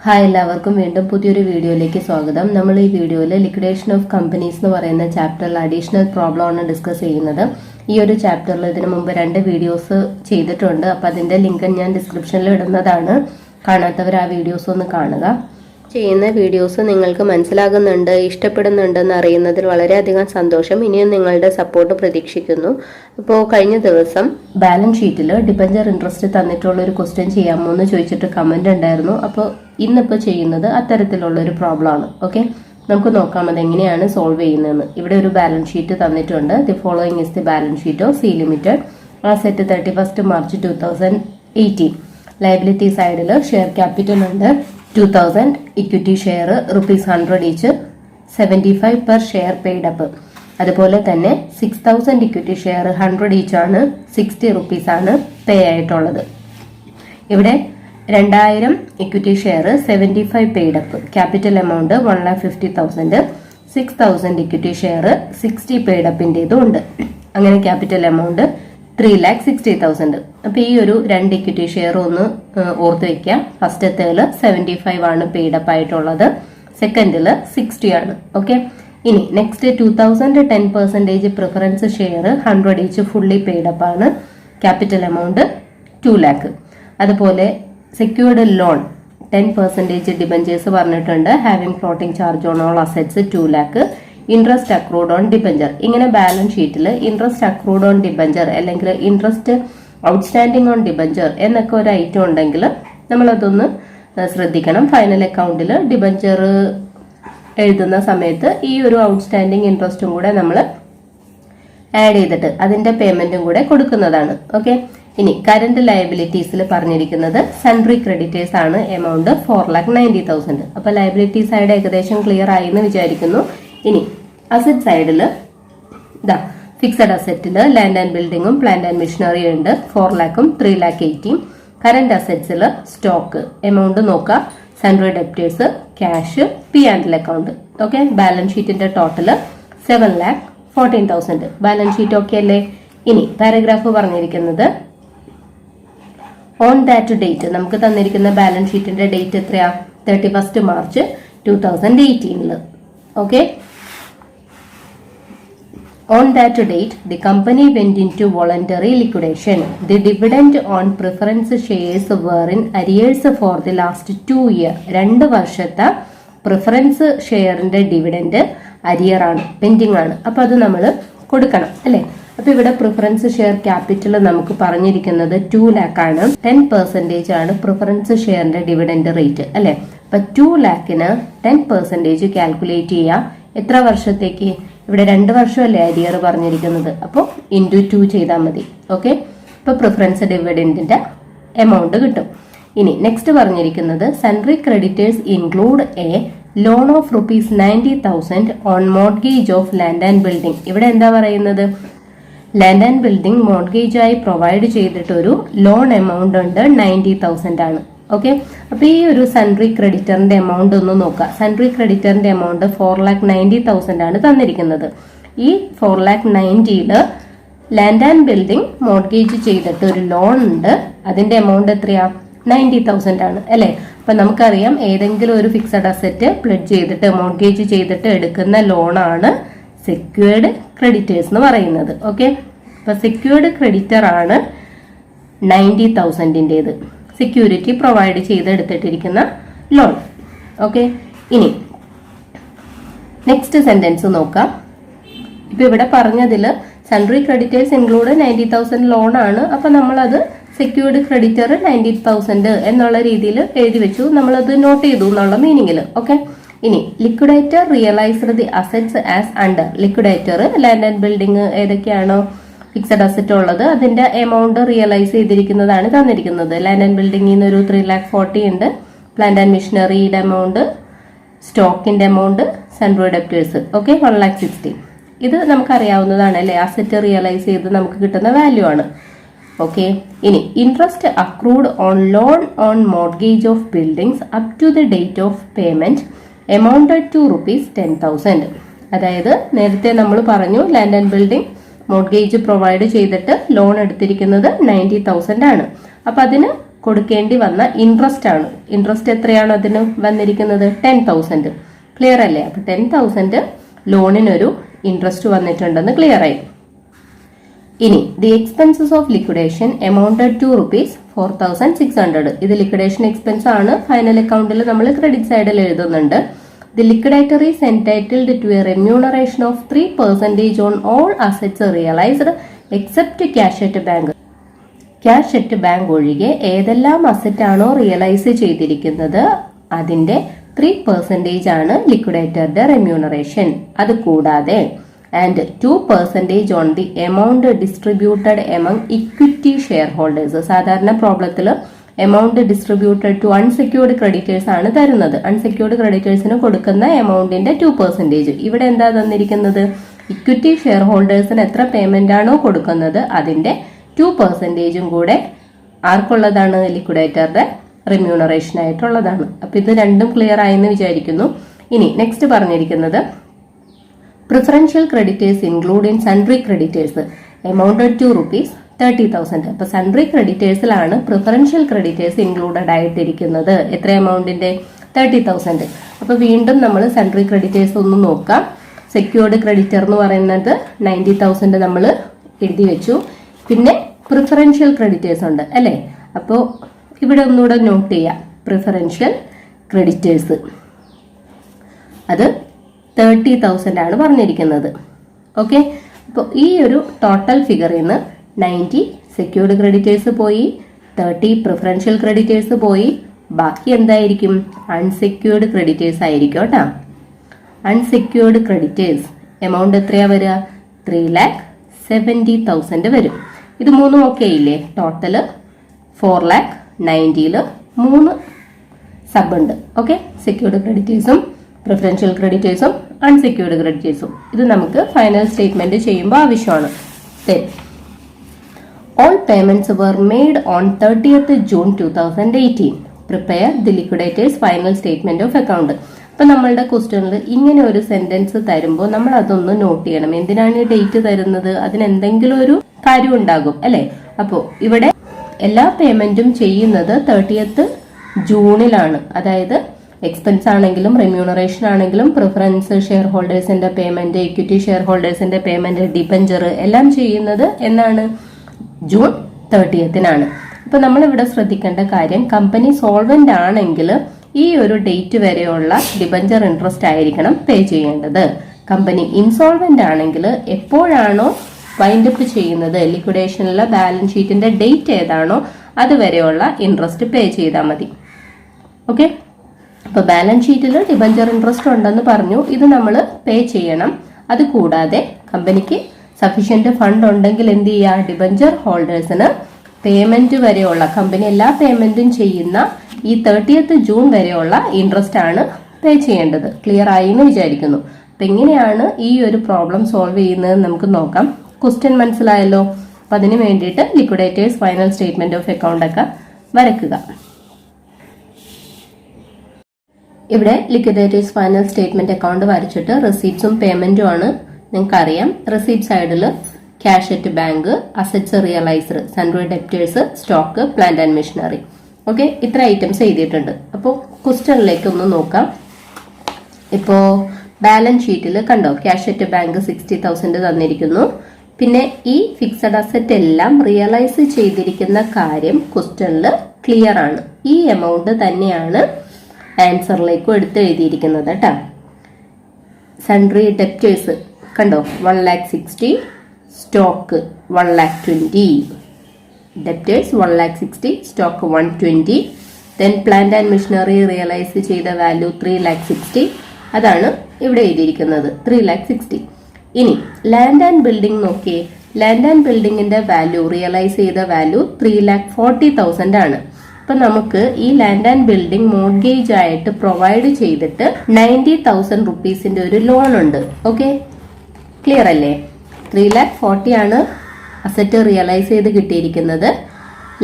Hi, എല്ലാവർക്കും വീണ്ടും പുതിയൊരു വീഡിയോയിലേക്ക് സ്വാഗതം. നമ്മൾ ഈ വീഡിയോയിൽ ലിക്വിഡേഷൻ ഓഫ് കമ്പനീസ് എന്ന് പറയുന്ന ചാപ്റ്ററിൽ അഡീഷണൽ പ്രോബ്ലം ആണ് ഡിസ്കസ് ചെയ്യുന്നത്. ഈ ഒരു ചാപ്റ്ററിൽ ഇതിനു മുമ്പ് 2 വീഡിയോസ് ചെയ്തിട്ടുണ്ട്. അപ്പം അതിന്റെ ലിങ്ക് ഞാൻ ഡിസ്ക്രിപ്ഷനിൽ ഇടുന്നതാണ്. കാണാത്തവർ ആ വീഡിയോസ് ഒന്ന് കാണുക. ചെയ്യുന്ന വീഡിയോസ് നിങ്ങൾക്ക് മനസ്സിലാകുന്നുണ്ട്, ഇഷ്ടപ്പെടുന്നുണ്ടെന്ന് അറിയുന്നതിൽ വളരെയധികം സന്തോഷം. ഇനിയും നിങ്ങളുടെ സപ്പോർട്ട് പ്രതീക്ഷിക്കുന്നു. അപ്പോൾ കഴിഞ്ഞ ദിവസം ബാലൻസ് ഷീറ്റിൽ ഡിബഞ്ചർ ഇൻട്രസ്റ്റ് തന്നിട്ടുള്ള ഒരു ക്വസ്റ്റ്യൻ ചെയ്യാമോ എന്ന് ചോദിച്ചിട്ട് കമന്റ് ഉണ്ടായിരുന്നു. അപ്പോൾ ഇന്നിപ്പോൾ ചെയ്യുന്നത് അത്തരത്തിലുള്ള ഒരു പ്രോബ്ലം ആണ്. ഓക്കെ, നമുക്ക് നോക്കാം അതെങ്ങനെയാണ് സോൾവ് ചെയ്യുന്നതെന്ന്. ഇവിടെ ഒരു ബാലൻസ് ഷീറ്റ് തന്നിട്ടുണ്ട്. The following is the balance sheet of C limited asset 31 March 2018. Liability സൈഡിൽ ഷെയർ ക്യാപിറ്റൽ ഉണ്ട് 2000, equity share ₹100 each, 75 per share paid up. അതുപോലെ തന്നെ 6000 ഇക്വിറ്റി ഷെയർ 100 ഈച്ച് ആണ്, ₹60 ആണ് പേ ആയിട്ടുള്ളത്. ഇവിടെ 2000 equity share 75 paid up, capital amount 1,50,000, 6000 equity share 60 paid അപ്പിൻ്റെതും ഉണ്ട്. അങ്ങനെ ക്യാപിറ്റൽ എമൗണ്ട് 3,60,000. അപ്പൊ ഈ ഒരു 2 ഇക്വിറ്റി ഷെയർ ഒന്ന് ഓർത്ത് വെക്കാം. ഫസ്റ്റത്തേല് 75 ആണ് പെയ്ഡ് അപ്പ് ആയിട്ടുള്ളത്, സെക്കൻഡില് 60 ആണ്. ഓക്കെ, ഇനി next 2000 10% preference share 100 each fully paid up ആണ്, ക്യാപിറ്റൽ എമൗണ്ട് 2 lakh. അതുപോലെ സെക്യൂർഡ് ലോൺ 10% ഡിബഞ്ചേഴ്സ് പറഞ്ഞിട്ടുണ്ട്, having floating charge on all assets 2 lakh. Interest accrued on debenture. ഇങ്ങനെ ബാലൻസ് ഷീറ്റിൽ ഇൻട്രസ്റ്റ് അക്രൂഡ് ഓൺ ഡിബഞ്ചർ അല്ലെങ്കിൽ interest outstanding on debenture എന്നൊക്കെ ഒരു item ഉണ്ടെങ്കിൽ നമ്മളതൊന്ന് ശ്രദ്ധിക്കണം. ഫൈനൽ അക്കൗണ്ടിൽ ഡിബഞ്ചർ എഴുതുന്ന സമയത്ത് ഈ ഒരു ഔട്ട്സ്റ്റാൻഡിംഗ് ഇൻട്രസ്റ്റും കൂടെ നമ്മൾ ആഡ് ചെയ്തിട്ട് അതിന്റെ പേയ്മെന്റും കൂടെ കൊടുക്കുന്നതാണ്. ഓക്കെ, ഇനി കറന്റ് ലയബിലിറ്റീസിൽ പറഞ്ഞിരിക്കുന്നത് സൺട്രി ക്രെഡിറ്റേഴ്സ് ആണ്, എമൗണ്ട് 4,90,000. അപ്പൊ ലയബിലിറ്റി സൈഡ് ഏകദേശം ക്ലിയർ ആയി എന്ന് വിചാരിക്കുന്നു. ഇനി അസറ്റ് സൈഡിൽ ഇതാ ഫിക്സഡ് അസറ്റിൽ ലാൻഡ് ആൻഡ് ബിൽഡിങ്ങും പ്ലാന്റ് ആൻഡ് മെഷീനറിയും ഉണ്ട്, 4 lakhും 3,80,000. കറന്റ് അസറ്റ്സിൽ സ്റ്റോക്ക് എമൗണ്ട് നോക്കുക, sundry debtors, cash, P and account. Okay, balance ഷീറ്റിന്റെ ടോട്ടൽ 7,14,000. ബാലൻസ് ഷീറ്റ് ഓക്കെ അല്ലേ? ഇനി പാരഗ്രാഫ് പറഞ്ഞിരിക്കുന്നത് ഓൺ ദാറ്റ് ഡേറ്റ്. നമുക്ക് തന്നിരിക്കുന്ന ബാലൻസ് ഷീറ്റിന്റെ ഡേറ്റ് എത്രയാ? 31 March 2018. Okay, on that date the company went into voluntary liquidation. The dividend on preference shares were in arrears for the last 2 years. 2 വർഷത്തെ preference ഷെയറിന്റെ dividend arrear ആണ്, pending ആണ്. അപ്പൊ അത് നമ്മൾ കൊടുക്കണം അല്ലെ? അപ്പൊ ഇവിടെ പ്രിഫറൻസ് ഷെയർ ക്യാപിറ്റൽ നമുക്ക് പറഞ്ഞിരിക്കുന്നത് 2 lakh ആണ്. 10% ആണ് പ്രിഫറൻസ് ഷെയറിന്റെ ഡിവിഡൻഡ് റേറ്റ് അല്ലെ? അപ്പൊ 2 lakhന് 10% കാൽക്കുലേറ്റ് ചെയ്യാം. എത്ര വർഷത്തേക്ക്? ഇവിടെ 2 വർഷമല്ലേ അരിയർ പറഞ്ഞിരിക്കുന്നത്, അപ്പോൾ × 2 ചെയ്താൽ മതി. ഓക്കെ, ഇപ്പൊ പ്രിഫറൻസ് ഡിവിഡൻഡിന്റെ എമൗണ്ട് കിട്ടും. ഇനി നെക്സ്റ്റ് പറഞ്ഞിരിക്കുന്നത് sundry creditors include A loan of ₹90,000 on mortgage of land and building. ഇവിടെ എന്താ പറയുന്നത്? ലാൻഡ് ആൻഡ് ബിൽഡിംഗ് മോർഗേജ് ആയി പ്രൊവൈഡ് ചെയ്തിട്ടൊരു ലോൺ എമൗണ്ട് ഉണ്ട്, 90,000 ആണ്. ഓക്കെ, അപ്പൊ ഈ ഒരു സൺട്രി ക്രെഡിറ്ററിന്റെ എമൗണ്ട് ഒന്ന് നോക്കാം. സൺട്രി ക്രെഡിറ്ററിന്റെ എമൗണ്ട് 4,90,000 ആണ് തന്നിരിക്കുന്നത്. ഈ 4,90,000 ലാൻഡ് ആൻഡ് ബിൽഡിംഗ് മോർഗേജ് ചെയ്തിട്ട് ഒരു ലോൺ ഉണ്ട്, അതിന്റെ എമൗണ്ട് എത്രയാ? 90,000 ആണ് അല്ലെ? അപ്പൊ നമുക്കറിയാം ഏതെങ്കിലും ഒരു ഫിക്സഡ് അസറ്റ് പ്ലെഡ്ജ് ചെയ്തിട്ട് മോർഗേജ് ചെയ്തിട്ട് എടുക്കുന്ന ലോണാണ് സെക്യൂർഡ് ക്രെഡിറ്റേഴ്സ് എന്ന് പറയുന്നത്. ഓക്കെ, അപ്പൊ സെക്യൂർഡ് ക്രെഡിറ്റർ ആണ് 90,000-ന്റേത്, സെക്യൂരിറ്റി പ്രൊവൈഡ് ചെയ്ത് എടുത്തിട്ടിരിക്കുന്ന ലോൺ. ഓക്കെ, ഇനി നെക്സ്റ്റ് സെന്റൻസ് നോക്കാം. ഇപ്പൊ ഇവിടെ പറഞ്ഞതിൽ സൺട്രി ക്രെഡിറ്റേഴ്സ് ഇൻക്ലൂഡ് 90,000 ലോൺ ആണ്. അപ്പൊ നമ്മളത് സെക്യൂർഡ് ക്രെഡിറ്റർ 90,000 എന്നുള്ള രീതിയിൽ എഴുതി വെച്ചു, നമ്മളത് നോട്ട് ചെയ്തു എന്നുള്ള മീനിങ്ങിൽ. ഓക്കെ, ഇനി liquidator realised the assets as under. Liquidator land and building ഏതൊക്കെയാണോ ഫിക്സഡ് അസറ്റ് ഉള്ളത് അതിന്റെ എമൗണ്ട് റിയലൈസ് ചെയ്തിരിക്കുന്നതാണ് തന്നിരിക്കുന്നത്. ലാൻഡ് ആൻഡ് ബിൽഡിംഗിൽ നിന്ന് ഒരു 3,40,000 ഉണ്ട്, പ്ലാന്റ് ആൻഡ് മെഷീനറിയുടെ എമൗണ്ട്, സ്റ്റോക്കിന്റെ എമൗണ്ട്, സൺട്രി ഡെപ്റ്റേഴ്സ് ഓക്കെ 1,60,000. ഇത് നമുക്കറിയാവുന്നതാണ് അല്ലെ? അസറ്റ് റിയലൈസ് ചെയ്ത് നമുക്ക് കിട്ടുന്ന വാല്യൂ ആണ്. ഓക്കെ, ഇനി interest accrued on loan on mortgage of buildings up to the date of payment amounted to ₹10,000. അതായത് നേരത്തെ നമ്മൾ പറഞ്ഞു land and building mortgage provide ചെയ്തിട്ട് ലോൺ എടുത്തിരിക്കുന്നത് 90,000 ആണ്. അപ്പൊ അതിന് കൊടുക്കേണ്ടി വന്ന ഇൻട്രസ്റ്റ് ആണ്. ഇൻട്രസ്റ്റ് എത്രയാണ് അതിന് വന്നിരിക്കുന്നത്? 10,000. ക്ലിയർ അല്ലേ? അപ്പൊ 10,000 ലോണിനൊരു ഇൻട്രസ്റ്റ് വന്നിട്ടുണ്ടെന്ന് ക്ലിയർ ആയി. ഇനി the expenses of liquidation amounted to ₹4,600. ഇത് ലിക്വിഡേഷൻ എക്സ്പെൻസ് ആണ്. ഫൈനൽ അക്കൗണ്ടിൽ നമ്മൾ ക്രെഡിറ്റ് സൈഡിൽ എഴുതുന്നുണ്ട്. The liquidator is entitled to a remuneration of 3% on all assets realized except cash at bank. Cash at bank ഒഴികെ ഏതെല്ലാം അസറ്റ് ആണോ റിയലൈസ് ചെയ്തിരിക്കുന്നത് അതിന്റെ 3% ആണ് ലിക്വിഡേറ്ററുടെ റെമ്യൂണറേഷൻ. അത് കൂടാതെ and 2% on the amount distributed among equity share holders. സാധാരണ പ്രോബ്ലത്തിൽ amount distributed to unsecured creditors ആണ് തരുന്നത്. അൺസെക്യൂർഡ് ക്രെഡിറ്റേഴ്സിന് കൊടുക്കുന്ന എമൗണ്ടിന്റെ 2%. ഇവിടെ എന്താ തന്നിരിക്കുന്നത്? ഇക്വിറ്റി ഷെയർ ഹോൾഡേഴ്സിന് എത്ര പേയ്മെന്റ് ആണോ കൊടുക്കുന്നത് അതിന്റെ 2% കൂടെ ആർക്കുള്ളതാണ്? ലിക്വിഡേറ്ററുടെ റെമ്യൂണറേഷൻ ആയിട്ടുള്ളതാണ്. അപ്പൊ ഇത് രണ്ടും ക്ലിയർ ആയെന്ന് വിചാരിക്കുന്നു. ഇനി നെക്സ്റ്റ് പറഞ്ഞിരിക്കുന്നത് preferential creditors include in sundry creditors amounted to ₹30,000. അപ്പൊ സൺട്രി ക്രെഡിറ്റേഴ്സിലാണ് പ്രിഫറൻഷ്യൽ ക്രെഡിറ്റേഴ്സ് ഇൻക്ലൂഡഡ് ആയിട്ടിരിക്കുന്നത്. എത്ര എമൗണ്ടിന്റെ? 30,000. അപ്പൊ വീണ്ടും നമ്മൾ സൺട്രി ക്രെഡിറ്റേഴ്സ് ഒന്ന് നോക്കാം. സെക്യൂർഡ് ക്രെഡിറ്റർ എന്ന് പറയുന്നത് 90,000 നമ്മൾ എഴുതി വെച്ചു. പിന്നെ പ്രിഫറൻഷ്യൽ ക്രെഡിറ്റേഴ്സ് ഉണ്ട് അല്ലെ? അപ്പോ ഇവിടെ ഒന്നുകൂടെ നോട്ട് ചെയ്യാം. പ്രിഫറൻഷ്യൽ ക്രെഡിറ്റേഴ്സ് അത് 30,000 ആണ് പറഞ്ഞിരിക്കുന്നത്. ഓക്കെ, അപ്പോൾ ഈ ഒരു ടോട്ടൽ ഫിഗറിൽ നിന്ന് 90 സെക്യൂർഡ് ക്രെഡിറ്റേഴ്സ് പോയി, 30 പ്രിഫറൻഷ്യൽ ക്രെഡിറ്റേഴ്സ് പോയി, ബാക്കി എന്തായിരിക്കും? അൺസെക്യൂർഡ് ക്രെഡിറ്റേഴ്സ് ആയിരിക്കും കേട്ടോ. അൺസെക്യൂർഡ് ക്രെഡിറ്റേഴ്സ് എമൗണ്ട് എത്രയാ വരിക? 3,70,000 വരും. ഇത് മൂന്നും ഓക്കെ ഇല്ലേ? ടോട്ടല് 4,90,000 3 സബ് ഉണ്ട്. ഓക്കെ, സെക്യൂർഡ് ക്രെഡിറ്റേഴ്സും പ്രിഫറൻഷ്യൽ ക്രെഡിറ്റേഴ്സും അൺസെക്യൂർഡ് ക്രെഡിറ്റേഴ്സും. ഇത് നമുക്ക് ഫൈനൽ സ്റ്റേറ്റ്മെന്റ് ചെയ്യുമ്പോൾ ആവശ്യമാണ്. All payments were made on 30th June 2018. Prepare the liquidator's final statement of account. അപ്പൊ നമ്മളുടെ ക്വസ്റ്റ്യനിൽ ഇങ്ങനെ ഒരു സെന്റൻസ് തരുമ്പോൾ നമ്മൾ അതൊന്ന് നോട്ട് ചെയ്യണം. എന്തിനാണ് ഈ ഡേറ്റ് തരുന്നത്? അതിന് എന്തെങ്കിലും ഒരു കാര്യം ഉണ്ടാകും അല്ലെ? അപ്പോ ഇവിടെ എല്ലാ പേയ്മെന്റും ചെയ്യുന്നത് 30th ജൂണിലാണ്. അതായത് എക്സ്പെൻസ് ആണെങ്കിലും റെമ്യൂണറേഷൻ ആണെങ്കിലും പ്രിഫറൻസ് ഷെയർ ഹോൾഡേഴ്സിന്റെ പേയ്മെന്റ്, ഇക്വിറ്റി ഷെയർ ഹോൾഡേഴ്സിന്റെ പേയ്മെന്റ്, ഡിബഞ്ചർ എല്ലാം ചെയ്യുന്നത് എന്നാണ്? June 30th. അപ്പൊ നമ്മൾ ഇവിടെ ശ്രദ്ധിക്കേണ്ട കാര്യം, കമ്പനി സോൾവെന്റ് ആണെങ്കിൽ ഈ ഒരു ഡേറ്റ് വരെയുള്ള ഡിബഞ്ചർ ഇൻട്രസ്റ്റ് ആയിരിക്കണം പേ ചെയ്യേണ്ടത്. കമ്പനി ഇൻസോൾവെന്റ് ആണെങ്കിൽ എപ്പോഴാണോ വൈൻഡപ്പ് ചെയ്യുന്നത്, ലിക്വിഡേഷനിലെ ബാലൻസ് ഷീറ്റിന്റെ ഡേറ്റ് ഏതാണോ അതുവരെയുള്ള ഇൻട്രസ്റ്റ് പേ ചെയ്താൽ മതി. ഓക്കെ, അപ്പൊ ബാലൻസ് ഷീറ്റിൽ ഡിബഞ്ചർ ഇൻട്രസ്റ്റ് ഉണ്ടെന്ന് പറഞ്ഞു, ഇത് നമ്മൾ പേ ചെയ്യണം. അത് കൂടാതെ കമ്പനിക്ക് സഫീഷ്യന്റ് ഫണ്ട് ഉണ്ടെങ്കിൽ എന്ത് ചെയ്യുക? ഡിബഞ്ചർ ഹോൾഡേഴ്സിന് പേയ്മെന്റ് വരെയുള്ള, കമ്പനി എല്ലാ പേയ്മെന്റും ചെയ്യുന്ന ഈ 30th ജൂൺ വരെയുള്ള ഇൻട്രസ്റ്റ് ആണ് പേ ചെയ്യേണ്ടത്. ക്ലിയർ ആയി എന്ന് വിചാരിക്കുന്നു. അപ്പൊ എങ്ങനെയാണ് ഈ ഒരു പ്രോബ്ലം സോൾവ് ചെയ്യുന്നത് നമുക്ക് നോക്കാം. ക്വസ്റ്റ്യൻ മനസ്സിലായല്ലോ? അപ്പൊ അതിന് വേണ്ടിയിട്ട് liquidators final statement of account ഒക്കെ വരയ്ക്കുക. ഇവിടെ ലിക്വിഡേറ്റേഴ്സ് ഫൈനൽ സ്റ്റേറ്റ്മെന്റ് അക്കൗണ്ട് വരച്ചിട്ട് റെസീപ്റ്റ്സും പേയ്മെന്റും ആണ്. നിങ്ങൾക്ക് അറിയാം, റെസീപ്റ്റ് സൈഡിൽ cash at bank, assets realised, sundry debtors, stock, plant and machinery. Okay, ഇത്ര ഐറ്റംസ് എഴുതിയിട്ടുണ്ട്. അപ്പോൾ ക്വസ്റ്റ്യനിലേക്ക് ഒന്ന് നോക്കാം. ഇപ്പോ ബാലൻസ് ഷീറ്റിൽ കണ്ടോ, ക്യാഷ് അറ്റ് ബാങ്ക് 60,000 തന്നിരിക്കുന്നു. പിന്നെ ഈ ഫിക്സഡ് അസറ്റ് എല്ലാം റിയലൈസ് ചെയ്തിരിക്കുന്ന കാര്യം ക്വസ്റ്റ്യനിൽ ക്ലിയർ ആണ്. ഈ എമൗണ്ട് തന്നെയാണ് ആൻസറിലേക്കും എടുത്ത് എഴുതിയിരിക്കുന്നത് കേട്ടോ. സൺട്രി ഡെപ്റ്റേഴ്സ് കണ്ടോ, 1,60,000, stock 1,20,000, debtors 1,60,000, stock 120, then plant and machinery realise ചെയ്ത വാല്യൂ 3,60,000. അതാണ് ഇവിടെ എഴുതിയിരിക്കുന്നത് 3,60,000. ഇനി ലാൻഡ് ആൻഡ് ബിൽഡിംഗ് നോക്കിയേ, ലാൻഡ് ആൻഡ് ബിൽഡിംഗിന്റെ വാല്യൂ, റിയലൈസ് ചെയ്ത വാല്യൂ 3,40,000 ആണ്. അപ്പൊ നമുക്ക് ഈ ലാൻഡ് ആൻഡ് ബിൽഡിംഗ് മോർഗേജ് ആയിട്ട് പ്രൊവൈഡ് ചെയ്തിട്ട് 90,000 റുപ്പീസിന്റെ ഒരു ലോൺ ഉണ്ട്. ഓക്കെ, ക്ലിയർ അല്ലേ? 3,40,000 ആണ് അസറ്റ് റിയലൈസ് ചെയ്ത് കിട്ടിയിരിക്കുന്നത്.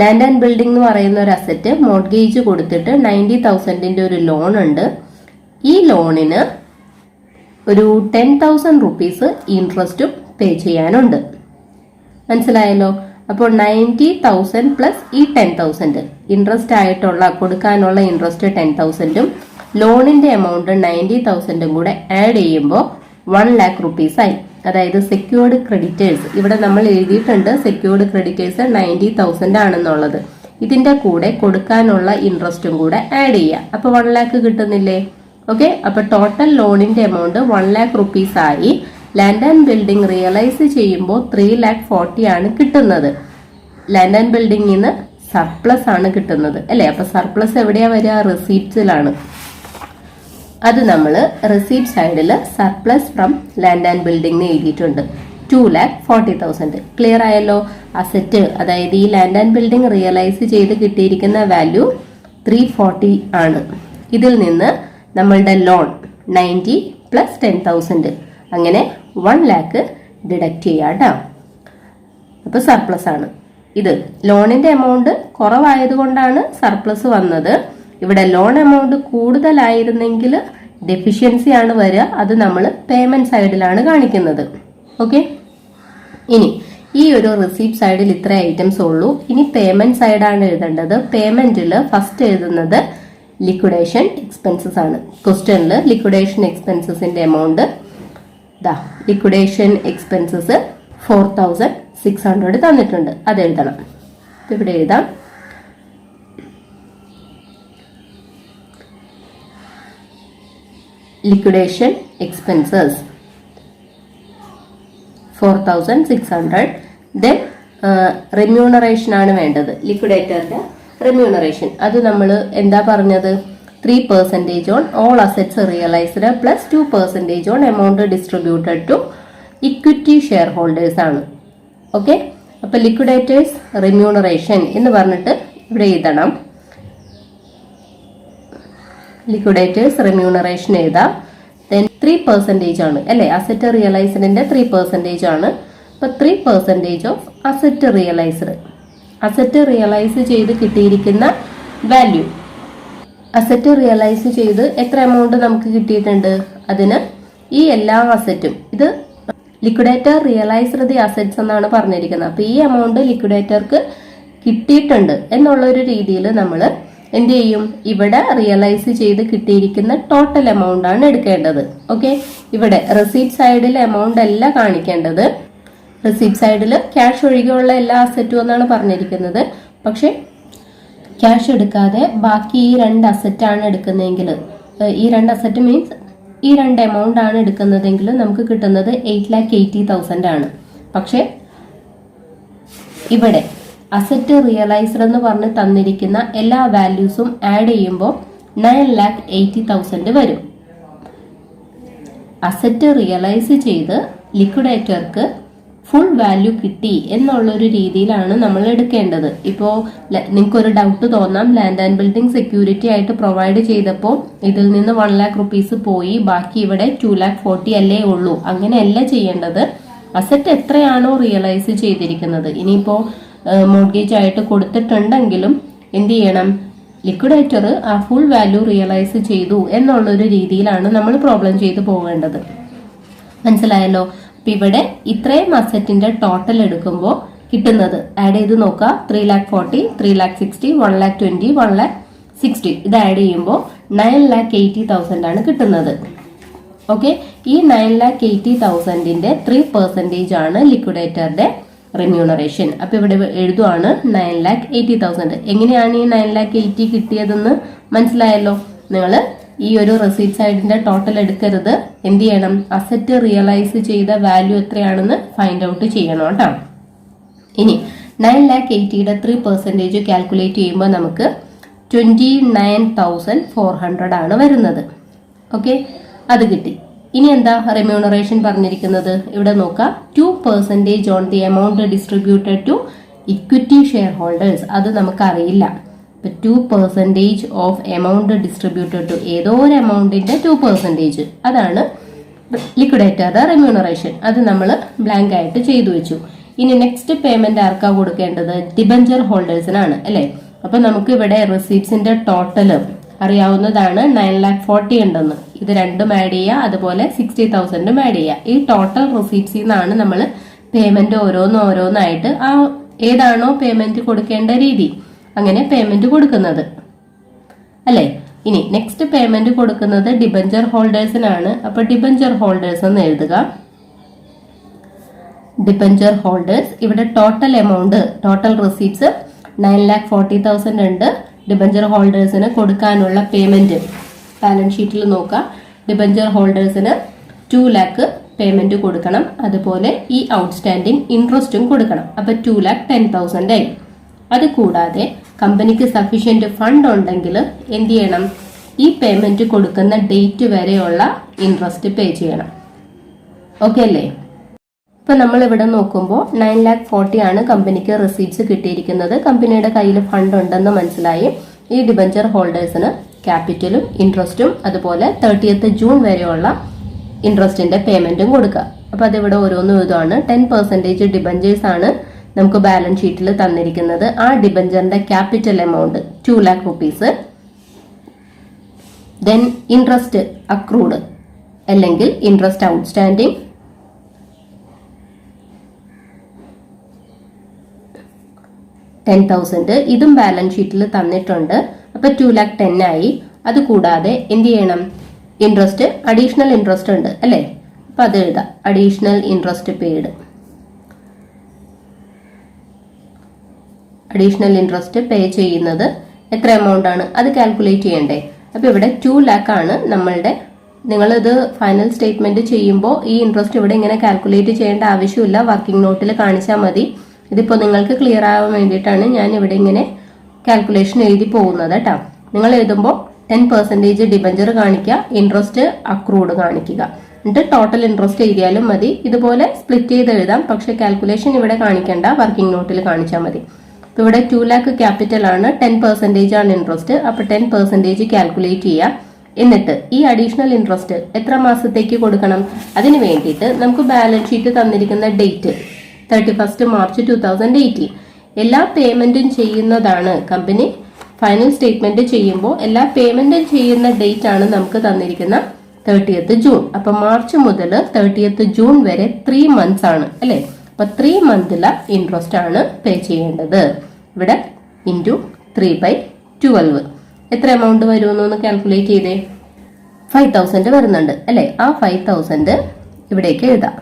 ലാൻഡ് ആൻഡ് ബിൽഡിംഗ് എന്ന് പറയുന്ന ഒരു അസറ്റ് മോർഗേജ് കൊടുത്തിട്ട് 90,000ന്റെ ഒരു ലോൺ ഉണ്ട്. ഈ ലോണിന് ഒരു 10,000 റുപ്പീസ് ഇൻട്രസ്റ്റും പേ ചെയ്യാനുണ്ട്. മനസ്സിലായല്ലോ? അപ്പോൾ 90,000 പ്ലസ് ഈ 10,000 ഇൻട്രസ്റ്റ് ആയിട്ടുള്ള കൊടുക്കാനുള്ള ഇൻട്രസ്റ്റ് 10,000ഉം ലോണിന്റെ എമൗണ്ട് 90,000ഉം കൂടെ ആഡ് ചെയ്യുമ്പോൾ 1 lakh rupees ആയി. അതായത് സെക്യൂർഡ് ക്രെഡിറ്റേഴ്സ് ഇവിടെ നമ്മൾ എഴുതിയിട്ടുണ്ട് സെക്യൂർഡ് ക്രെഡിറ്റേഴ്സ് 90,000 ആണെന്നുള്ളത്. ഇതിന്റെ കൂടെ കൊടുക്കാനുള്ള ഇൻട്രസ്റ്റും കൂടെ ആഡ് ചെയ്യുക. അപ്പൊ 1 lakh കിട്ടുന്നില്ലേ? ഓക്കെ, അപ്പൊ ടോട്ടൽ ലോണിന്റെ എമൗണ്ട് 1 lakh rupees ആയി. ലാൻഡ് ആൻഡ് ബിൽഡിംഗ് റിയലൈസ് ചെയ്യുമ്പോൾ 3,40,000 ആണ് കിട്ടുന്നത്. ലാൻഡ് ആൻഡ് ബിൽഡിംഗിൽ നിന്ന് സർപ്ലസ് ആണ് കിട്ടുന്നത് അല്ലെ? അപ്പൊ സർപ്ലസ് എവിടെയാ വരിക? റെസീപ്റ്റ്സിലാണ്. അത് നമ്മൾ റെസീപ്റ്റ് സൈഡിൽ surplus from land and building എഴുതിയിട്ടുണ്ട് 2,40,000. ക്ലിയർ ആയല്ലോ? അസറ്റ് അതായത് ഈ ലാൻഡ് ആൻഡ് ബിൽഡിംഗ് റിയലൈസ് ചെയ്ത് കിട്ടിയിരിക്കുന്ന വാല്യൂ 340 ആണ്. ഇതിൽ നിന്ന് നമ്മളുടെ ലോൺ 90 പ്ലസ് 10,000 അങ്ങനെ 1 lakh ഡിഡക്റ്റ് ചെയ്യാട്ടോ. അപ്പൊ സർപ്ലസ് ആണ് ഇത്. ലോണിന്റെ എമൗണ്ട് കുറവായതുകൊണ്ടാണ് സർപ്ലസ് വന്നത്. ഇവിടെ ലോൺ എമൗണ്ട് കൂടുതലായിരുന്നെങ്കിൽ ഡെഫിഷ്യൻസി ആണ് വരിക. അത് നമ്മൾ പേയ്മെന്റ് സൈഡിലാണ് കാണിക്കുന്നത്. ഓക്കെ, ഇനി ഈ ഒരു റിസീപ്റ്റ് സൈഡിൽ ഇത്ര ഐറ്റംസ് ഉള്ളൂ. ഇനി പേയ്മെന്റ് സൈഡാണ് എഴുതേണ്ടത്. പേയ്മെന്റിൽ ഫസ്റ്റ് എഴുതുന്നത് ലിക്വിഡേഷൻ എക്സ്പെൻസസ് ആണ്. ക്വസ്റ്റ്യനിൽ ലിക്വിഡേഷൻ എക്സ്പെൻസസിന്റെ എമൗണ്ട് ലിക്വിഡേഷൻ എക്സ്പെൻസസ് 4,600 തന്നിട്ടുണ്ട്. അത് എഴുതണം. ഇവിടെ എഴുതാം. Liquidation expenses 4,600. ദെൻ റെമ്യൂണറേഷൻ ആണ് വേണ്ടത്. ലിക്വിഡേറ്ററിന്റെ റെമ്യൂണറേഷൻ അത് നമ്മൾ എന്താ പറഞ്ഞത്? 3% on all assets realised plus 2% on amount distributed to equity share holders ആണ്. ഓക്കെ, അപ്പൊ ലിക്വിഡേറ്റേഴ്സ് റെമ്യൂണറേഷൻ എന്ന് പറഞ്ഞിട്ട് ഇവിടെ എഴുതണം. ലിക്വിഡേറ്റേഴ്സ് റെമ്യൂണറേഷൻ എഴുതാം. ദെൻ 3% ആണ് അല്ലെ? അസറ്റ് റിയലൈസ്ഡിന്റെ 3% ആണ്. അപ്പൊ 3% of asset realised. Asset realise ചെയ്ത് കിട്ടിയിരിക്കുന്ന വാല്യൂ. അസറ്റ് റിയലൈസ് ചെയ്ത് എത്ര എമൗണ്ട് നമുക്ക് കിട്ടിയിട്ടുണ്ട്? അതിന് ഈ എല്ലാ അസറ്റും ഇത് ലിക്വിഡേറ്റർ റിയലൈസ്ഡ് ദി അസറ്റ്സ് എന്നാണ് പറഞ്ഞിരിക്കുന്നത്. അപ്പൊ ഈ എമൗണ്ട് ലിക്വിഡേറ്റർക്ക് കിട്ടിയിട്ടുണ്ട് എന്നുള്ള ഒരു രീതിയിൽ നമ്മൾ എന്ത് ചെയ്യും? ഇവിടെ റിയലൈസ് ചെയ്ത് കിട്ടിയിരിക്കുന്ന ടോട്ടൽ എമൗണ്ട് ആണ് എടുക്കേണ്ടത്. ഓക്കെ, ഇവിടെ റെസീപ്റ്റ് സൈഡിൽ എമൗണ്ട് അല്ല കാണിക്കേണ്ടത്. റെസീപ്റ്റ് സൈഡിൽ ക്യാഷ് ഒഴികെയുള്ള എല്ലാ അസറ്റും എന്നാണ് പറഞ്ഞിരിക്കുന്നത്. പക്ഷെ ക്യാഷ് എടുക്കാതെ ബാക്കി ഈ 2 അസറ്റാണ് എടുക്കുന്നതെങ്കിൽ, ഈ 2 അസറ്റ് മീൻസ് ഈ 2 എമൗണ്ട് ആണ് എടുക്കുന്നതെങ്കിൽ നമുക്ക് കിട്ടുന്നത് 8,80,000 ആണ്. പക്ഷെ ഇവിടെ അസറ്റ് റിയലൈസ്ഡ് എന്ന് പറഞ്ഞ് തന്നിരിക്കുന്ന എല്ലാ വാല്യൂസും ആഡ് ചെയ്യുമ്പോൾ 9,80,000 വരും. അസറ്റ് റിയലൈസ് ചെയ്ത് ലിക്വിഡേറ്റർക്ക് ഫുൾ വാല്യൂ കിട്ടി എന്നുള്ളൊരു രീതിയിലാണ് നമ്മൾ എടുക്കേണ്ടത്. ഇപ്പോൾ നിങ്ങൾക്കൊരു ഡൗട്ട് തോന്നാം, ലാൻഡ് ആൻഡ് ബിൽഡിംഗ് സെക്യൂരിറ്റി ആയിട്ട് പ്രൊവൈഡ് ചെയ്തപ്പോൾ ഇതിൽ നിന്ന് 1 lakh rupees പോയി, ബാക്കി ഇവിടെ 2,40,000 അല്ലേ ഉള്ളൂ. അങ്ങനെയല്ല ചെയ്യേണ്ടത്. അസറ്റ് എത്രയാണോ റിയലൈസ് ചെയ്തിരിക്കുന്നത്, ഇനിയിപ്പോ മോർഗേജ് ആയിട്ട് കൊടുത്തിട്ടുണ്ടെങ്കിലും എന്ത് ചെയ്യണം? ലിക്വിഡേറ്റർ ആ ഫുൾ വാല്യൂ റിയലൈസ് ചെയ്തു എന്നുള്ളൊരു രീതിയിലാണ് നമ്മൾ പ്രോബ്ലം ചെയ്തു പോകേണ്ടത്. മനസ്സിലായല്ലോ? അപ്പൊ ഇവിടെ ഇത്രയും അസറ്റിന്റെ ടോട്ടൽ എടുക്കുമ്പോൾ കിട്ടുന്നത് ആഡ് ചെയ്ത് നോക്കുക. 3,40,000, 3,60,000, 1,20,000, 1,60,000 ഇത് ആഡ് ചെയ്യുമ്പോൾ 9,80,000 ആണ് കിട്ടുന്നത്. ഓക്കെ, ഈ 9,80,000ന്റെ 3% ആണ് ലിക്വിഡേറ്ററുടെ റെമ്യൂണറേഷൻ. അപ്പൊ ഇവിടെ എഴുതുവാണ് 9,80,000. എങ്ങനെയാണ് ഈ 9,80,000 കിട്ടിയതെന്ന് മനസ്സിലായല്ലോ? നിങ്ങൾ ഈ ഒരു റെസീപ്റ്റ് സൈഡിന്റെ ടോട്ടൽ എടുക്കരുത്. എന്ത് ചെയ്യണം? അസറ്റ് റിയലൈസ് ചെയ്ത വാല്യൂ എത്രയാണെന്ന് ഫൈൻഡ് ഔട്ട് ചെയ്യണം കേട്ടോ. ഇനി 9,80,000യുടെ 3% കാൽക്കുലേറ്റ് ചെയ്യുമ്പോൾ നമുക്ക് 29,400 ആണ് വരുന്നത്. ഓക്കെ, അത് കിട്ടി. ഇനി എന്താ റെമ്യൂണറേഷൻ പറഞ്ഞിരിക്കുന്നത്? ഇവിടെ നോക്കാം. 2% on the amount distributed to equity share holders. അത് നമുക്കറിയില്ല. 2% ഓഫ് എമൗണ്ട് ഡിസ്ട്രിബ്യൂട്ടഡ് ടു ഏതോ ഒരു എമൗണ്ടിന്റെ 2% അതാണ് ലിക്വിഡേറ്ററുടെ റെമ്യൂണറേഷൻ. അത് നമ്മൾ ബ്ലാങ്ക് ആയിട്ട് ചെയ്തു വെച്ചു. ഇനി നെക്സ്റ്റ് പേയ്മെന്റ് ആർക്കാ കൊടുക്കേണ്ടത്? ഡിബഞ്ചർ ഹോൾഡേഴ്സിനാണ് അല്ലെ? അപ്പൊ നമുക്ക് ഇവിടെ റിസീപ്റ്റ്സിന്റെ ടോട്ടൽ അറിയാവുന്നതാണ്. 9,40,000 ഉണ്ടെന്ന്. ഇത് രണ്ടും ആഡ് ചെയ്യുക, അതുപോലെ 60,000 ആഡ് ചെയ്യുക. ഈ ടോട്ടൽ റിസീപ്റ്റ്സിൽ നിന്നാണ് നമ്മൾ പേയ്മെന്റ് ഓരോന്നായിട്ട് ആ ഏതാണോ പേയ്മെന്റ് കൊടുക്കേണ്ട രീതി അങ്ങനെ പേയ്മെന്റ് കൊടുക്കുന്നത് അല്ലേ. ഇനി നെക്സ്റ്റ് പേയ്മെന്റ് കൊടുക്കുന്നത് ഡിബഞ്ചർ ഹോൾഡേഴ്സിനാണ്. അപ്പൊ ഡിബഞ്ചർ ഹോൾഡേഴ്സ് എന്ന് എഴുതുക. ഡിബഞ്ചർ ഹോൾഡേഴ്സ്, ഇവിടെ ടോട്ടൽ എമൗണ്ട്, ടോട്ടൽ റിസീപ്റ്റ്സ് 9,40,000 ഉണ്ട്. ഡിബഞ്ചർ ഹോൾഡേഴ്സിന് കൊടുക്കാനുള്ള പേയ്മെന്റ് ബാലൻസ് ഷീറ്റിൽ നോക്കുക. ഡിബഞ്ചർ ഹോൾഡേഴ്സിന് 2 lakh പേയ്മെന്റ് കൊടുക്കണം. അതുപോലെ ഈ ഔട്ട്സ്റ്റാൻഡിങ് ഇൻട്രസ്റ്റും കൊടുക്കണം. അപ്പൊ 2,10,000 ആയി. അത് കൂടാതെ കമ്പനിക്ക് സഫീഷ്യന്റ് ഫണ്ട് ഉണ്ടെങ്കിൽ എന്ത് ചെയ്യണം, ഈ പേയ്മെന്റ് കൊടുക്കുന്ന ഡേറ്റ് വരെയുള്ള ഇൻട്രസ്റ്റ് പേ ചെയ്യണം. ഓക്കെ അല്ലേ. ഇപ്പൊ നമ്മൾ ഇവിടെ നോക്കുമ്പോൾ 9,40,000 ആണ് കമ്പനിക്ക് റിസീപ്റ്റ്സ് കിട്ടിയിരിക്കുന്നത്. കമ്പനിയുടെ കയ്യിൽ ഫണ്ട് ഉണ്ടെന്ന് മനസ്സിലായി. ഈ ഡിബഞ്ചർ ഹോൾഡേഴ്സിന് ക്യാപിറ്റലും ഇൻട്രസ്റ്റും അതുപോലെ 30th June വരെയുള്ള ഇൻട്രസ്റ്റിന്റെ പേയ്മെന്റും കൊടുക്കുക. അപ്പൊ അതിവിടെ ഓരോന്നും ഇതാണ്. 10% ഡിബഞ്ചേഴ്സ് ആണ് നമുക്ക് ബാലൻസ് ഷീറ്റിൽ തന്നിരിക്കുന്നത്. ആ ഡിബഞ്ചറിന്റെ capital amount 2 lakh rupees. Then interest accrued അല്ലെങ്കിൽ ഇൻട്രസ്റ്റ് ഔട്ട്സ്റ്റാൻഡിങ് 10,000. ഇതും ബാലൻസ് ഷീറ്റിൽ തന്നിട്ടുണ്ട്. അപ്പൊ 2,10,000 ആയി. അത് കൂടാതെ എന്ത് ചെയ്യണം, ഇൻട്രസ്റ്റ്, അഡീഷണൽ ഇൻട്രസ്റ്റ് ഉണ്ട് അല്ലെ. അപ്പൊ അത് എഴുതാം, additional interest paid. Additional interest പേ ചെയ്യുന്നത് എത്ര എമൗണ്ട് ആണ് അത് കാൽക്കുലേറ്റ് ചെയ്യണ്ടേ. അപ്പൊ ഇവിടെ 2 lakh ആണ് നമ്മളുടെ. നിങ്ങളിത് ഫൈനൽ സ്റ്റേറ്റ്മെന്റ് ചെയ്യുമ്പോൾ ഈ ഇൻട്രസ്റ്റ് ഇവിടെ ഇങ്ങനെ കാൽക്കുലേറ്റ് ചെയ്യേണ്ട ആവശ്യമില്ല, വർക്കിംഗ് നോട്ടിൽ കാണിച്ചാൽ മതി. ഇതിപ്പോ നിങ്ങൾക്ക് ക്ലിയർ ആവാൻ വേണ്ടിയിട്ടാണ് ഞാൻ ഇവിടെ ഇങ്ങനെ കാൽക്കുലേഷൻ എഴുതി പോകുന്നത് കേട്ടോ. നിങ്ങൾ എഴുതുമ്പോൾ 10% ഡിബഞ്ചർ കാണിക്കുക, ഇൻട്രസ്റ്റ് അക്രൂഡ് കാണിക്കുക, എന്നിട്ട് ടോട്ടൽ ഇൻട്രസ്റ്റ് എഴുതിയാലും മതി. ഇതുപോലെ സ്പ്ലിറ്റ് ചെയ്ത് എഴുതാം, പക്ഷെ കാൽക്കുലേഷൻ ഇവിടെ കാണിക്കേണ്ട, വർക്കിംഗ് നോട്ടിൽ കാണിച്ചാൽ മതി. ഇപ്പൊ ഇവിടെ 2 lakh ക്യാപിറ്റൽ ആണ്, 10% ആണ് ഇൻട്രസ്റ്റ്. അപ്പൊ 10% കാൽക്കുലേറ്റ് ചെയ്യുക. എന്നിട്ട് ഈ അഡീഷണൽ ഇൻട്രസ്റ്റ് എത്ര മാസത്തേക്ക് കൊടുക്കണം, അതിന് വേണ്ടിയിട്ട് നമുക്ക് ബാലൻസ് ഷീറ്റ് തന്നിരിക്കുന്ന ഡേറ്റ് 31st March 2018. എല്ലാ പേയ്മെന്റും ചെയ്യുന്നതാണ് കമ്പനി ഫൈനൽ സ്റ്റേറ്റ്മെന്റ് ചെയ്യുമ്പോൾ എല്ലാ പേയ്മെന്റും ചെയ്യുന്ന ഡേറ്റ് ആണ് നമുക്ക് തന്നിരിക്കുന്ന 30th June. അപ്പൊ മാർച്ച് മുതൽ 30th June വരെ 3 months ആണ് അല്ലെ. അപ്പൊ 3 months ഇൻട്രസ്റ്റ് ആണ് പേ ചെയ്യേണ്ടത്. ഇവിടെ ഇൻറ്റു 3/12 എത്ര എമൗണ്ട് വരുമെന്നൊന്ന് കാൽക്കുലേറ്റ് ചെയ്തേ. 5,000 വരുന്നുണ്ട് അല്ലെ. ആ 5,000 ഇവിടേക്ക് എഴുതാം.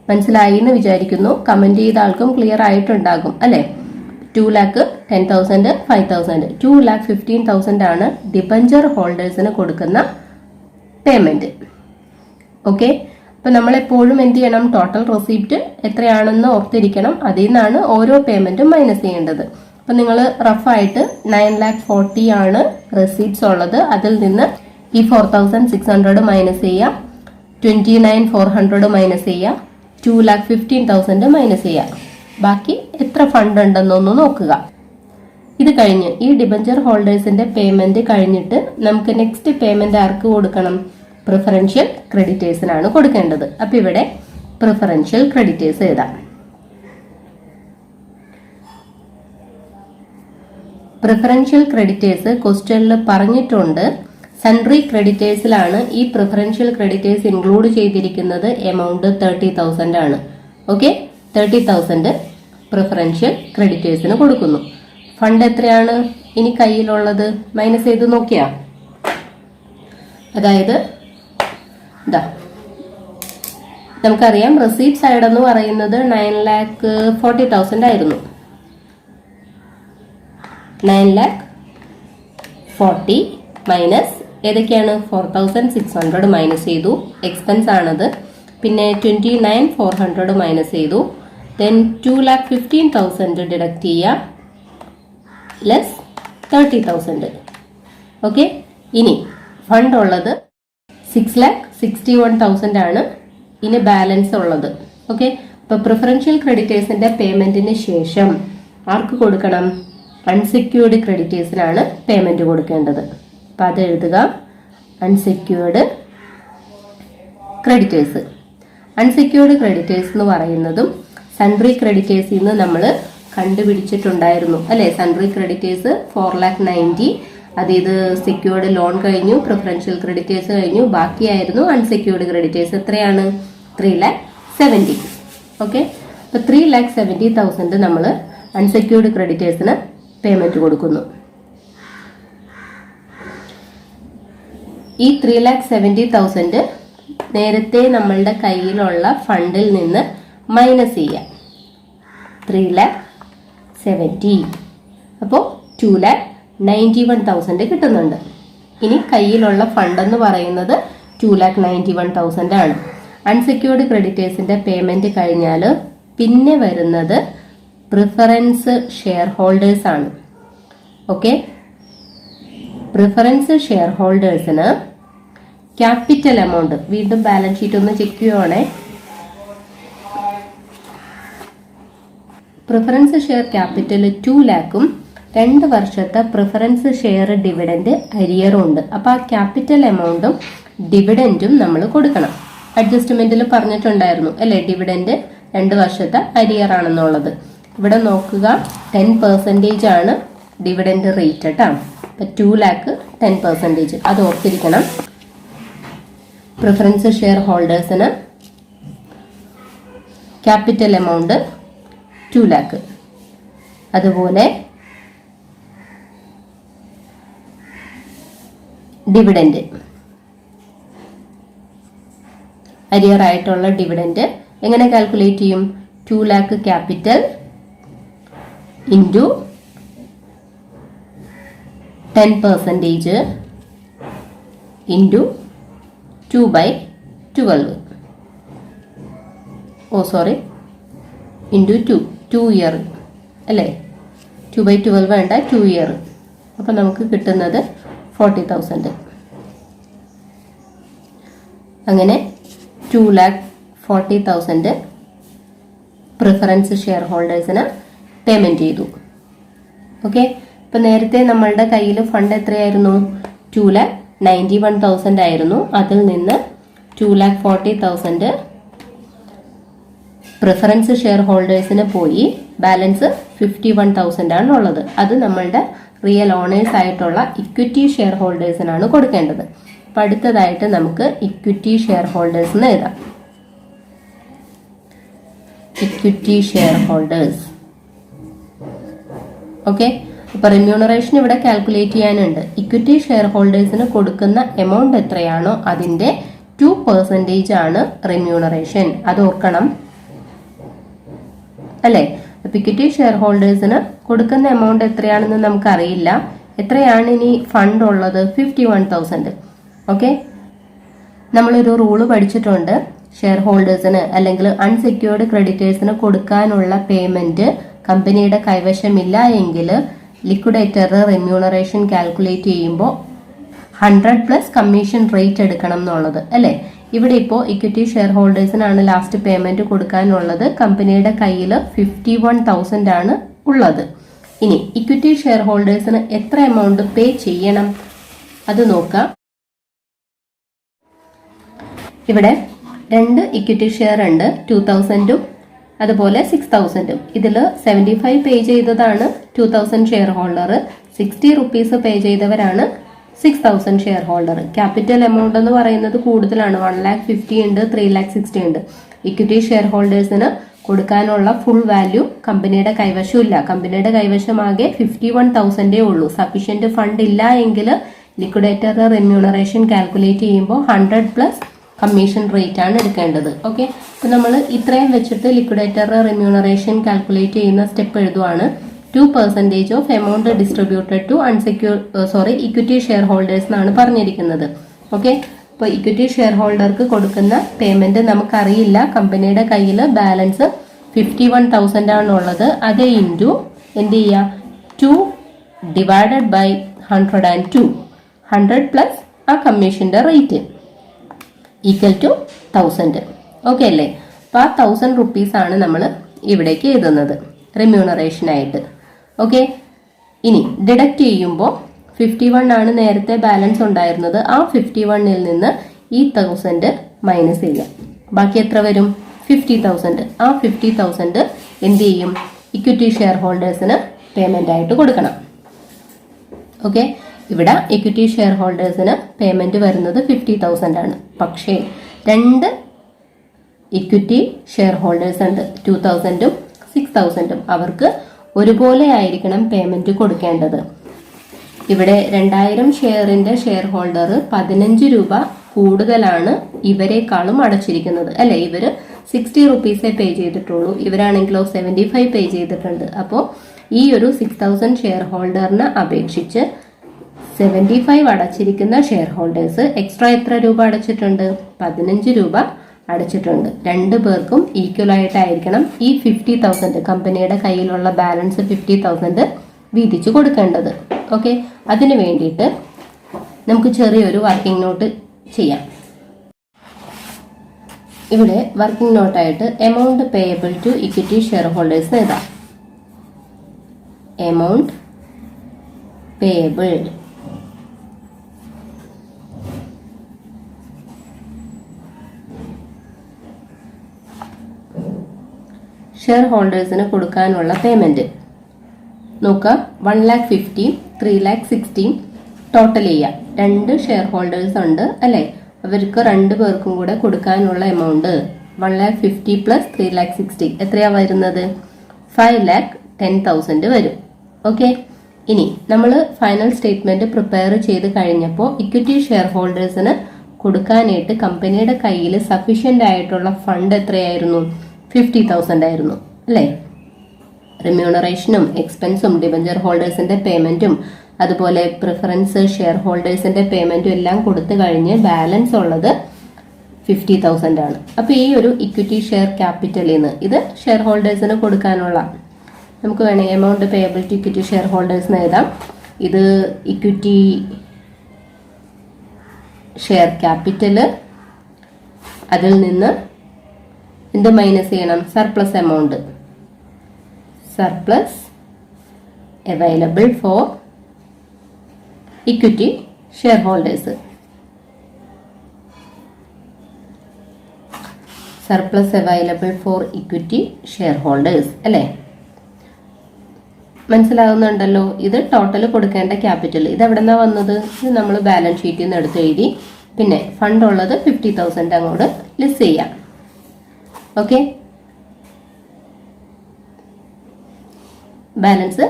മനസ്സിലായി എന്ന് വിചാരിക്കുന്നു. കമന്റ് ചെയ്ത ആൾക്കും ക്ലിയർ ആയിട്ടുണ്ടാകും അല്ലെ. 2,10,000, 5,000, 2,15,000 ആണ് ഡിബഞ്ചർ ഹോൾഡേഴ്സിന് കൊടുക്കുന്ന പേയ്മെന്റ്. ഓക്കെ. അപ്പൊ നമ്മൾ എപ്പോഴും എന്ത് ചെയ്യണം, ടോട്ടൽ റെസിപ്റ്റ് എത്രയാണെന്ന് ഓർത്തിരിക്കണം. അതിൽ നിന്നാണ് ഓരോ പേയ്മെന്റും മൈനസ് ചെയ്യേണ്ടത്. അപ്പൊ നിങ്ങൾ റഫായിട്ട് 9,40,000 ആണ് റെസിപ്റ്റ്സ് ഉള്ളത്. അതിൽ നിന്ന് ഈ 4,600 മൈനസ് ചെയ്യുക, 29,400 മൈനസ് ചെയ്യുക, 2,15,000 മൈനസ് ചെയ്യുക. ബാക്കി എത്ര ഫണ്ട് ഉണ്ടെന്നൊന്ന് നോക്കുക. ഇത് കഴിഞ്ഞ് ഈ ഡിബഞ്ചർ ഹോൾഡേഴ്സിന്റെ പേയ്മെന്റ് കഴിഞ്ഞിട്ട് നമുക്ക് നെക്സ്റ്റ് പേയ്മെന്റ് ആർക്ക് കൊടുക്കണം, പ്രിഫറൻഷ്യൽ ക്രെഡിറ്റേഴ്സിനാണ് കൊടുക്കേണ്ടത്. അപ്പൊ ഇവിടെ പ്രിഫറൻഷ്യൽ ക്രെഡിറ്റേഴ്സ് എഴുതാം. പ്രിഫറൻഷ്യൽ ക്രെഡിറ്റേഴ്സ് ക്വസ്റ്റ്യനിൽ പറഞ്ഞിട്ടുണ്ട്. സൺട്രി ക്രെഡിറ്റേഴ്സിലാണ് ഈ പ്രിഫറൻഷ്യൽ ക്രെഡിറ്റേഴ്സ് ഇൻക്ലൂഡ് ചെയ്തിരിക്കുന്നത്. എമൗണ്ട് 30,000 ആണ്. ഓക്കെ, 30,000 പ്രിഫറൻഷ്യൽ ക്രെഡിറ്റേഴ്സിന് കൊടുക്കുന്നു. ഫണ്ട് എത്രയാണ് ഇനി കയ്യിലുള്ളത് മൈനസ് ചെയ്ത് നോക്കിയാ, അതായത് ഇതാ നമുക്കറിയാം റെസീപ്റ്റ് സൈഡ് എന്ന് പറയുന്നത് 9,40,000 ആയിരുന്നു. 9,40,000 മൈനസ് ഏതൊക്കെയാണ്, 4,600 മൈനസ് ചെയ്തു, എക്സ്പെൻസ് ആണത്. പിന്നെ 29,400 മൈനസ് ചെയ്തു. ദെൻ 2,15,000 ഡിഡക്ട് ചെയ്യുക, ലെസ് 30,000. ഓക്കെ. ഇനി ഫണ്ട് ഉള്ളത് 6,61,000 ആണ് ഇനി ബാലൻസ് ഉള്ളത്. ഓക്കെ. അപ്പൊ പ്രിഫറൻഷ്യൽ ക്രെഡിറ്റേഴ്സിന്റെ പേയ്മെന്റിന് ശേഷം ആർക്ക് കൊടുക്കണം, അൺസെക്യൂർഡ് ക്രെഡിറ്റേഴ്സിനാണ് പേയ്മെന്റ് കൊടുക്കേണ്ടത്. അപ്പൊ അത് എഴുതുക, അൺസെക്യൂർഡ് ക്രെഡിറ്റേഴ്സ്. അൺസെക്യൂർഡ് ക്രെഡിറ്റേഴ്സ് എന്ന് പറയുന്നതും സൺട്രി ക്രെഡിറ്റേഴ്സിൽ നിന്ന് നമ്മൾ കണ്ടുപിടിച്ചിട്ടുണ്ടായിരുന്നു അല്ലെ. സൺട്രി ക്രെഡിറ്റേഴ്സ് 4,90,000, അതായത് സെക്യൂർഡ് ലോൺ കഴിഞ്ഞു, പ്രിഫറൻഷ്യൽ ക്രെഡിറ്റേഴ്സ് കഴിഞ്ഞു, ബാക്കിയായിരുന്നു അൺസെക്യൂർഡ് ക്രെഡിറ്റേഴ്സ്. എത്രയാണ്, 3,70,000. ഓക്കെ. അപ്പോൾ 3,70,000 നമ്മൾ അൺസെക്യൂർഡ് ക്രെഡിറ്റേഴ്സിന് പേയ്മെന്റ് കൊടുക്കുന്നു. ഈ 3,70,000 നേരത്തെ നമ്മളുടെ കയ്യിലുള്ള ഫണ്ടിൽ നിന്ന് മൈനസ് ചെയ്യാം. 3,70,000 അപ്പോൾ 2,91,000 കിട്ടുന്നുണ്ട്. ഇനി കയ്യിലുള്ള ഫണ്ട് എന്ന് പറയുന്നത് 2,91,000 ആണ്. അൺസെക്യൂർഡ് ക്രെഡിറ്റേഴ്സിന്റെ പേയ്മെന്റ് കഴിഞ്ഞാൽ പിന്നെ വരുന്നത് പ്രിഫറൻസ് ഷെയർ ഹോൾഡേഴ്സ് ആണ്. ഓക്കെ, പ്രിഫറൻസ് ഷെയർ ഹോൾഡേഴ്സിന് ക്യാപിറ്റൽ എമൗണ്ട്, വീണ്ടും ബാലൻസ് ഷീറ്റ് ഒന്ന് ചെക്ക് ചെയ്യുവാണേ. പ്രിഫറൻസ് ഷെയർ ക്യാപിറ്റൽ 2 lakhും 2 വർഷത്തെ പ്രിഫറൻസ് ഷെയർ ഡിവിഡൻഡ് അരിയറും ഉണ്ട്. അപ്പൊ ആ ക്യാപിറ്റൽ എമൗണ്ടും ഡിവിഡൻഡും നമ്മൾ കൊടുക്കണം. അഡ്ജസ്റ്റ്മെന്റിൽ പറഞ്ഞിട്ടുണ്ടായിരുന്നു അല്ലെ, ഡിവിഡൻഡ് 2 വർഷത്തെ അരിയർ ആണെന്നുള്ളത്. ഇവിടെ നോക്കുക, 10% ആണ് ഡിവിഡൻഡ് റേറ്റ് കേട്ടോ. അപ്പൊ 2 lakh 10%, അത് ഓർത്തിരിക്കണം. പ്രിഫറൻസ് ഷെയർ ഹോൾഡേഴ്സിന് ക്യാപിറ്റൽ എമൗണ്ട് 2 lakh. അതുപോലെ ഡിവിഡൻഡ്, അരിയർ ആയിട്ടുള്ള ഡിവിഡൻഡ് എങ്ങനെ കാൽക്കുലേറ്റ് ചെയ്യും? 2 lakh capital into 10% into 2/12. Into 2 year അല്ലേ, 2/12 വേണ്ട, 2 ഇയർ. അപ്പം നമുക്ക് കിട്ടുന്നത് 40,000. അങ്ങനെ 2,40,000 പ്രിഫറൻസ് ഷെയർ ഹോൾഡേഴ്സിന് പേയ്മെന്റ് ചെയ്തു. ഓക്കെ, ഇപ്പൊ നേരത്തെ നമ്മളുടെ കയ്യിൽ ഫണ്ട് എത്രയായിരുന്നു? 2,91,000 ആയിരുന്നു. അതിൽ നിന്ന് 2,40,000 പ്രിഫറൻസ് ഷെയർ ഹോൾഡേഴ്സിന് പോയി. ബാലൻസ് 51,000 ആണ് ഉള്ളത്. അത് നമ്മളുടെ റിയൽ ഓണേഴ്സ് ആയിട്ടുള്ള ഇക്വിറ്റി ഷെയർ ഹോൾഡേഴ്സിനാണ് കൊടുക്കേണ്ടത്. അപ്പൊ അടുത്തതായിട്ട് നമുക്ക് ഇക്വിറ്റി ഷെയർ ഹോൾഡേഴ്സിന് എഴുതാം. Equity share holders. ഓക്കെ, അപ്പൊ റിമ്യൂണറേഷൻ ഇവിടെ കാൽക്കുലേറ്റ് ചെയ്യാനുണ്ട്. ഇക്വിറ്റി ഷെയർ ഹോൾഡേഴ്സിന് കൊടുക്കുന്ന എമൗണ്ട് എത്രയാണോ അതിന്റെ 2% ആണ് റിമ്യൂണറേഷൻ. അത് ഓർക്കണം അല്ലെ. ഇക്വിറ്റി ഷെയർ ഹോൾഡേഴ്സിന് കൊടുക്കുന്ന എമൗണ്ട് എത്രയാണെന്ന് നമുക്ക് അറിയില്ല. എത്രയാണ് ഇനി ഫണ്ട് ഉള്ളത്? 51,000. ഓക്കെ, നമ്മളൊരു റൂള് പഠിച്ചിട്ടുണ്ട്. ഷെയർ ഹോൾഡേഴ്സിന് അല്ലെങ്കിൽ അൺസെക്യൂർഡ് ക്രെഡിറ്റേഴ്സിന് കൊടുക്കാനുള്ള പേയ്മെന്റ് കമ്പനിയുടെ കൈവശമില്ല എങ്കിൽ ലിക്വിഡേറ്റർ റിമ്യൂണറേഷൻ കാൽക്കുലേറ്റ് ചെയ്യുമ്പോൾ 100+ കമ്മീഷൻ റേറ്റ് എടുക്കണം എന്നുള്ളത് അല്ലെ. ഇവിടെ ഇപ്പോൾ ഇക്വിറ്റി ഷെയർ ഹോൾഡേഴ്സിനാണ് ലാസ്റ്റ് പേയ്മെന്റ് കൊടുക്കാനുള്ളത്. കമ്പനിയുടെ കയ്യിൽ 51,000 ആണ് ഉള്ളത്. ഇനി ഇക്വിറ്റി ഷെയർ ഹോൾഡേഴ്സിന് എത്ര എമൗണ്ട് പേ ചെയ്യണം അത് നോക്കാം. ഇവിടെ 2 ഇക്വിറ്റി ഷെയർ ഉണ്ട്, 2,000ഉം അതുപോലെ 6,000ഉം. ഇതിൽ 75 പേ ചെയ്തതാണ് 2,000 ഷെയർ ഹോൾഡർ, 60 rupees പേ ചെയ്തവരാണ് 6,000 ഷെയർ ഹോൾഡർ. ക്യാപിറ്റൽ എമൗണ്ട് എന്ന് പറയുന്നത് കൂടുതലാണ്, 1,50,000 ഉണ്ട്, 3,60,000 ഉണ്ട്. ഇക്വിറ്റി ഷെയർ ഹോൾഡേഴ്സിന് കൊടുക്കാനുള്ള ഫുൾ വാല്യൂ കമ്പനിയുടെ കൈവശമില്ല. കമ്പനിയുടെ കൈവശമാകെ 51,000 ഉള്ളൂ. സഫീഷ്യന്റ് ഫണ്ട് ഇല്ല എങ്കിൽ ലിക്വിഡേറ്റർ റിമ്യൂണറേഷൻ കാൽക്കുലേറ്റ് ചെയ്യുമ്പോൾ 100+ കമ്മീഷൻ റേറ്റ് ആണ് എടുക്കേണ്ടത്. ഓക്കെ, അപ്പൊ നമ്മൾ ഇത്രയും വെച്ചിട്ട് ലിക്വിഡേറ്റർ റിമ്യൂണറേഷൻ കാൽക്കുലേറ്റ് ചെയ്യുന്ന സ്റ്റെപ്പ് എഴുതുവാണ്. 2% of amount distributed to equity share holders എന്നാണ് പറഞ്ഞിരിക്കുന്നത്. ഓക്കെ, അപ്പോൾ ഇക്വിറ്റി ഷെയർ ഹോൾഡർക്ക് കൊടുക്കുന്ന പേയ്മെന്റ് നമുക്കറിയില്ല. കമ്പനിയുടെ കയ്യിൽ ബാലൻസ് 51,000 ആണുള്ളത്. അത് ഇൻറ്റു എന്ത് ചെയ്യുക, 2 ഡിവൈഡഡ് ബൈ 102, 100+ ആ കമ്മീഷന്റെ റേറ്റ് ഈക്വൽ ടു 1000. ഓക്കെ അല്ലേ. അപ്പൊ ആ 1000 rupees ആണ് നമ്മൾ ഇവിടേക്ക് എഴുതുന്നത് റിമ്യൂണറേഷൻ ആയിട്ട്. ഓക്കെ, ഇനി ഡിഡക്റ്റ് ചെയ്യുമ്പോൾ 51 ആണ് നേരത്തെ ബാലൻസ് ഉണ്ടായിരുന്നത്. ആ 51-ൽ നിന്ന് ഈ 1000 മൈനസ് ചെയ്യാം. ബാക്കി എത്ര വരും? 50,000. ആ 50,000 എന്ത് ചെയ്യും? ഇക്വിറ്റി ഷെയർ ഹോൾഡേഴ്സിന് പേയ്മെന്റ് ആയിട്ട് കൊടുക്കണം. ഓക്കെ, ഇവിടെ ഇക്വിറ്റി ഷെയർ ഹോൾഡേഴ്സിന് പേയ്മെന്റ് വരുന്നത് 50,000 ആണ്. പക്ഷേ 2 ഇക്വിറ്റി ഷെയർ ഹോൾഡേഴ്സ് ഉണ്ട് 2000ഉം 6000ഉം. അവർക്ക് ഒരുപോലെ ആയിരിക്കണം പേയ്മെന്റ് കൊടുക്കേണ്ടത്. ഇവിടെ 2000 ഷെയറിന്റെ ഷെയർ ഹോൾഡർ 15 രൂപ കൂടുതലാണ് ഇവരെക്കാളും അടച്ചിരിക്കുന്നത് അല്ലെ. ഇവര് 60 റുപ്പീസേ പേ ചെയ്തിട്ടുള്ളൂ, ഇവരാണെങ്കിലോ 75 പേ ചെയ്തിട്ടുണ്ട്. അപ്പോൾ ഈ ഒരു 6000 ഷെയർ ഹോൾഡറിനെ അപേക്ഷിച്ച് 75 അടച്ചിരിക്കുന്ന ഷെയർ ഹോൾഡേഴ്സ് എക്സ്ട്രാ എത്ര രൂപ അടച്ചിട്ടുണ്ട്? 15 രൂപ അടച്ചിട്ടുണ്ട്. രണ്ടു പേർക്കും ഈക്വൽ ആയിട്ടായിരിക്കണം ഈ 50,000 കമ്പനിയുടെ കയ്യിലുള്ള ബാലൻസ് 50,000 വീതിച്ചു കൊടുക്കേണ്ടത്. ഓക്കെ, അതിനു വേണ്ടിയിട്ട് നമുക്ക് ചെറിയൊരു വർക്കിംഗ് നോട്ട് ചെയ്യാം. ഇവിടെ വർക്കിംഗ് നോട്ടായിട്ട് amount payable to equity share holders എഴുതാം. എമൗണ്ട് പേയബിൾ ഷെയർ ഹോൾഡേഴ്സിന് കൊടുക്കാനുള്ള പേയ്മെന്റ് നോക്കുക. 1,50,000, 3,60,000 ടോട്ടൽ ചെയ്യാം. 2 ഷെയർ ഹോൾഡേഴ്സ് ഉണ്ട് അല്ലെ, അവർക്ക് 2 പേർക്കും കൂടെ കൊടുക്കാനുള്ള എമൗണ്ട് 1,50,000 പ്ലസ് 3,60,000 എത്രയാ വരുന്നത്? 5,10,000 വരും. ഓക്കെ, ഇനി നമ്മൾ ഫൈനൽ സ്റ്റേറ്റ്മെന്റ് പ്രിപ്പയർ ചെയ്ത് കഴിഞ്ഞപ്പോൾ ഇക്വിറ്റി ഷെയർ ഹോൾഡേഴ്സിന് കൊടുക്കാനായിട്ട് കമ്പനിയുടെ കയ്യിൽ സഫീഷ്യന്റ് ആയിട്ടുള്ള ഫണ്ട് എത്രയായിരുന്നു? 50,000 ആയിരുന്നു അല്ലേ. റിമ്യൂണറേഷനും എക്സ്പെൻസും ഡിബഞ്ചർ ഹോൾഡേഴ്സിന്റെ പേയ്മെന്റും അതുപോലെ പ്രിഫറൻസ് ഷെയർ ഹോൾഡേഴ്സിന്റെ പേയ്മെന്റും എല്ലാം കൊടുത്തു കഴിഞ്ഞ് ബാലൻസ് ഉള്ളത് 50,000 ആണ്. അപ്പൊ ഈ ഒരു ഇക്വിറ്റി ഷെയർ ക്യാപിറ്റലിൽ നിന്ന് ഇത് ഷെയർ ഹോൾഡേഴ്സിന് കൊടുക്കാനുള്ള നമുക്ക് വേണമെങ്കിൽ amount payable to equity share ഹോൾഡേഴ്സിന് എഴുതാം. ഇത് ഇക്വിറ്റി ഷെയർ ക്യാപിറ്റല്, അതിൽ നിന്ന് എന്ത് മൈനസ് ചെയ്യണം? Surplus amount, surplus available for equity share holders. Surplus available for equity share holders അല്ലേ. മനസ്സിലാവുന്നുണ്ടല്ലോ. ഇത് ടോട്ടൽ കൊടുക്കേണ്ട ക്യാപിറ്റൽ. ഇത് എവിടെന്നാ വന്നത്? ഇത് നമ്മൾ ബാലൻസ് ഷീറ്റിൽ നിന്ന് എടുത്ത് എഴുതി. പിന്നെ ഫണ്ട് ഉള്ളത് 50,000 അങ്ങോട്ട് ലിസ്റ്റ് ചെയ്യാം. ഓക്കെ, ബാലൻസ്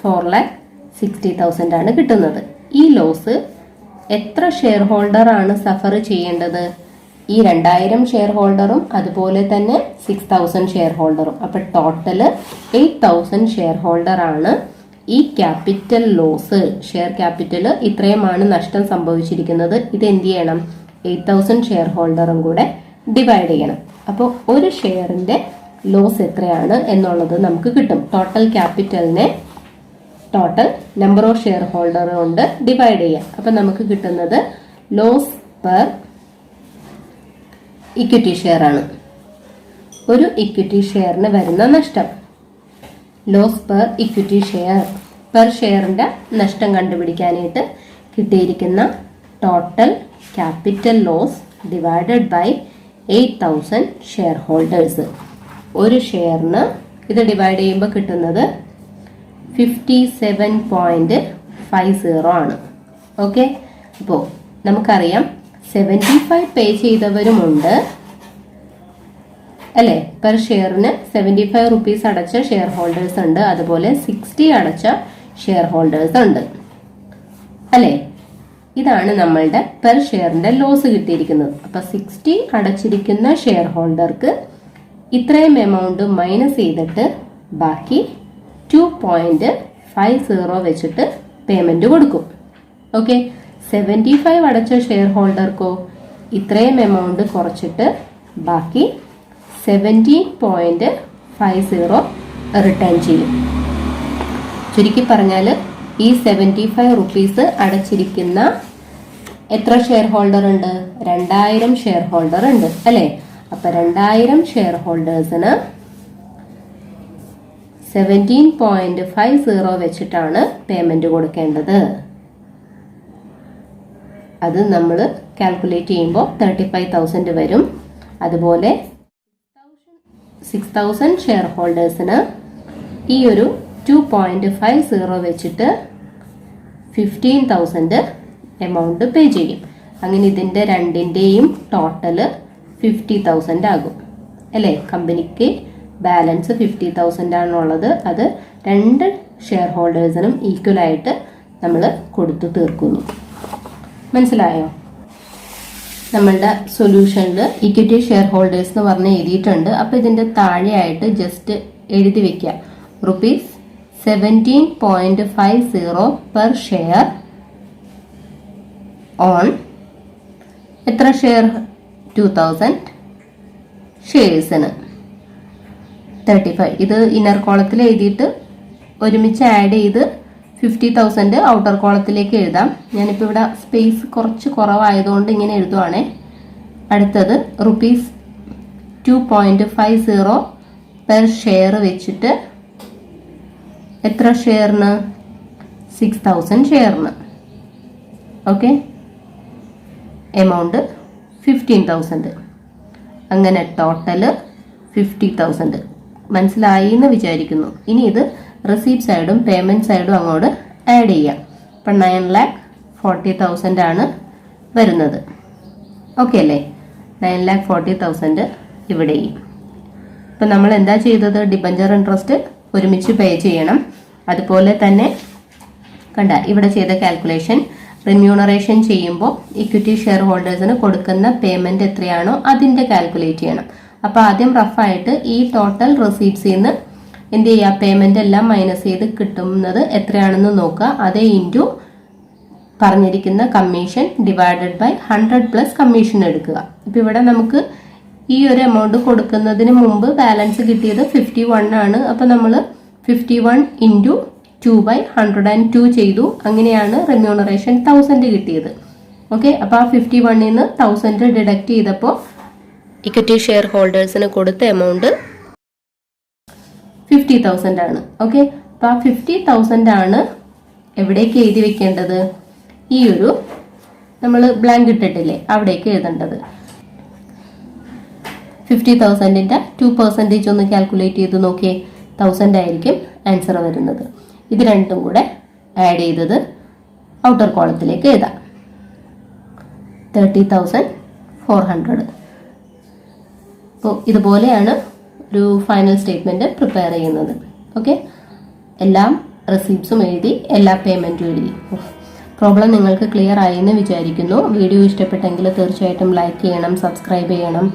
4,60,000 ആണ് കിട്ടുന്നത്. ഈ ലോസ് എത്ര ഷെയർ ഹോൾഡർ ആണ് സഫർ ചെയ്യേണ്ടത്? ഈ 2000 ഷെയർ ഹോൾഡറും അതുപോലെ തന്നെ 6,000 ഷെയർ ഹോൾഡറും. അപ്പൊ ടോട്ടല് 8,000 ഷെയർ ഹോൾഡർ ആണ് ഈ ക്യാപിറ്റൽ ലോസ്. ഷെയർ ക്യാപിറ്റൽ ഇത്രയുമാണ് നഷ്ടം സംഭവിച്ചിരിക്കുന്നത്. ഇത് എന്ത് ചെയ്യണം? 8,000 ഷെയർ ഹോൾഡറും കൂടെ ഡിവൈഡ് ചെയ്യണം. അപ്പോൾ ഒരു ഷെയറിന്റെ ലോസ് എത്രയാണ് എന്നുള്ളത് നമുക്ക് കിട്ടും. ടോട്ടൽ ക്യാപിറ്റലിനെ total number of share holder കൊണ്ട് ഡിവൈഡ് ചെയ്യാം. അപ്പൊ നമുക്ക് കിട്ടുന്നത് ലോസ് പെർ ഇക്വിറ്റി ഷെയർ ആണ്. ഒരു ഇക്വിറ്റി ഷെയറിന് വരുന്ന നഷ്ടം. Loss per equity share, per ഷെയറിന്റെ നഷ്ടം കണ്ടുപിടിക്കാനായിട്ട് കിട്ടിയിരിക്കുന്ന total capital loss divided by 8,000 share holders. ഒരു ഷെയറിന് ഇത് ഡിവൈഡ് ചെയ്യുമ്പോൾ കിട്ടുന്നത് 57.50 ആണ്. ഓക്കെ, അപ്പോൾ നമുക്കറിയാം 75 പേ ചെയ്തവരുമുണ്ട് അല്ലെ. പെർ ഷെയറിന് 75 റുപ്പീസ് അടച്ച ഷെയർ ഹോൾഡേഴ്സ് ഉണ്ട്, അതുപോലെ 60 അടച്ച ഷെയർ ഹോൾഡേഴ്സ് ഉണ്ട് അല്ലെ. ഇതാണ് നമ്മളുടെ പെർ ഷെയറിന്റെ ലോസ് കിട്ടിയിരിക്കുന്നത്. അപ്പൊ 60 അടച്ചിരിക്കുന്ന ഷെയർ ഹോൾഡർക്ക് ഇത്രയും എമൗണ്ട് മൈനസ് ചെയ്തിട്ട് ബാക്കി 2.50 വെച്ചിട്ട് പേയ്മെന്റ് കൊടുക്കും. ഓക്കെ, 75 അടച്ച ഷെയർ ഹോൾഡർക്കോ ഇത്രയും എമൗണ്ട് കുറച്ചിട്ട് ബാക്കി 17.50 റിട്ടേൺ ചെയ്യും. ചുരുക്കി പറഞ്ഞാൽ ഈ 75 റുപ്പീസ് അടച്ചിരിക്കുന്ന എത്ര ഷെയർ ഹോൾഡർ ഉണ്ട്? 2000 ഷെയർ ഹോൾഡർ ഉണ്ട് അല്ലെ. അപ്പൊ 2000 ഷെയർ ഹോൾഡേഴ്സിന് 17.50 വെച്ചിട്ടാണ് പേയ്മെന്റ് കൊടുക്കേണ്ടത്. അത് നമ്മൾ കാൽക്കുലേറ്റ് ചെയ്യുമ്പോൾ 35,000 വരും. അതുപോലെ 6,000 ഷെയർ ഹോൾഡേഴ്സിന് ഈ ഒരു 2.50 വെച്ചിട്ട് 15,000 എമൗണ്ട് പേ ചെയ്യും. അങ്ങനെ ഇതിന്റെ രണ്ടിന്റെയും ടോട്ടല് 50,000 ആകും. അല്ലേ? കമ്പനിക്ക് ബാലൻസ് 50,000 ആണുള്ളത്. അത് 2 ഷെയർ ഹോൾഡേഴ്സിനും ഈക്വലായിട്ട് നമ്മൾ കൊടുത്തു തീർക്കുന്നു. മനസ്സിലായോ? നമ്മളുടെ സൊല്യൂഷനിൽ ഇക്വിറ്റി ഷെയർ ഹോൾഡേഴ്സ് എന്ന് പറഞ്ഞ് എഴുതിയിട്ടുണ്ട്. അപ്പോൾ ഇതിൻ്റെ താഴെയായിട്ട് ജസ്റ്റ് എഴുതി വെക്കുക ₹17.50 പെർ ഷെയർ ഓൺ എത്ര ഷെയർ? 2000 ഷെയർസിന് 35. ഇത് ഇന്നർ കോളത്തിൽ എഴുതിയിട്ട് ഒരുമിച്ച് ആഡ് ചെയ്ത് 50,000 ഔട്ടർ കോളത്തിലേക്ക് എഴുതാം. ഞാനിപ്പോൾ ഇവിടെ സ്പേസ് കുറച്ച് കുറവായതുകൊണ്ട് ഇങ്ങനെ എഴുതുവാണേ. അടുത്തത് ₹2.50 പെർ ഷെയർ വെച്ചിട്ട് എത്ര ഷെയറിന്? 6,000 ഷെയറിന്. Okay, amount 15,000. അങ്ങനെ ടോട്ടല് 50,000. മനസ്സിലായി എന്ന് വിചാരിക്കുന്നു. ഇനി ഇത് റിസീപ്റ്റ് സൈഡും പേയ്മെന്റ് സൈഡും അങ്ങോട്ട് ആഡ് ചെയ്യാം. ഇപ്പം 9,40,000 ആണ് വരുന്നത്. ഓക്കെ അല്ലേ? 9,40,000 ഇവിടെയും. ഇപ്പം നമ്മൾ എന്താ ചെയ്തത്? ഡിബഞ്ചർ ഇൻട്രസ്റ്റ് ഒരുമിച്ച് പേ ചെയ്യണം. അതുപോലെ തന്നെ കണ്ട ഇവിടെ ചെയ്ത കാൽക്കുലേഷൻ റിമ്യൂണറേഷൻ ചെയ്യുമ്പോൾ ഇക്വിറ്റി ഷെയർ ഹോൾഡേഴ്സിന് കൊടുക്കുന്ന പേയ്മെന്റ് എത്രയാണോ അതിന്റെ കാൽക്കുലേറ്റ് ചെയ്യണം. അപ്പോൾ ആദ്യം റഫായിട്ട് ഈ ടോട്ടൽ റിസീപ്റ്റ്സിൽ നിന്ന് എന്ത് ചെയ്യുക? പേയ്മെന്റ് എല്ലാം മൈനസ് ചെയ്ത് കിട്ടുന്നത് എത്രയാണെന്ന് നോക്കുക. അതേ ഇൻറ്റു പറഞ്ഞിരിക്കുന്ന കമ്മീഷൻ ഡിവൈഡഡ് ബൈ 100 + കമ്മീഷൻ എടുക്കുക. ഇപ്പം ഇവിടെ നമുക്ക് ഈ ഒരു എമൗണ്ട് കൊടുക്കുന്നതിന് മുമ്പ് ബാലൻസ് കിട്ടിയത് 51 ആണ്. അപ്പം നമ്മൾ 51 × 2/102 ചെയ്തു. അങ്ങനെയാണ് റിമ്യൂണറേഷൻ 1000 കിട്ടിയത്. ഓക്കെ, അപ്പോൾ ആ 51 നിന്ന് 1000 ഡിഡക്ട് ചെയ്തപ്പോൾ ഇക്വിറ്റി ഷെയർ ഹോൾഡേഴ്സിന് കൊടുത്ത എമൗണ്ട് 50,000 ആണ്. ഓക്കെ, അപ്പോൾ ആ 50,000 ആണ് എവിടേക്ക് എഴുതി വെക്കേണ്ടത്? ഈ ഒരു നമ്മൾ ബ്ലാങ്ക് ഇട്ടിട്ടില്ലേ അവിടേക്ക് എഴുതേണ്ടത്. 50,000ന്റെ 2% ഒന്ന് കാൽക്കുലേറ്റ് ചെയ്ത് നോക്കിയേ. 1000 ആയിരിക്കും ആൻസർ വരുന്നത്. ഇത് രണ്ടും കൂടെ ആഡ് ചെയ്തത് ഔട്ടർ കോളത്തിലേക്ക് എഴുതാം. 30,400. അപ്പോൾ ഇതുപോലെയാണ് ഒരു ഫൈനൽ സ്റ്റേറ്റ്മെന്റ് പ്രിപ്പയർ ചെയ്യുന്നത്. ഓക്കെ, എല്ലാം റെസീപ്റ്റ്സും എഴുതി, എല്ലാ പേയ്മെന്റും എഴുതി. പ്രോബ്ലം നിങ്ങൾക്ക് ക്ലിയർ ആയി എന്ന് വിചാരിക്കുന്നു. വീഡിയോ ഇഷ്ടപ്പെട്ടെങ്കിൽ തീർച്ചയായിട്ടും ലൈക്ക് ചെയ്യണം, സബ്സ്ക്രൈബ് ചെയ്യണം.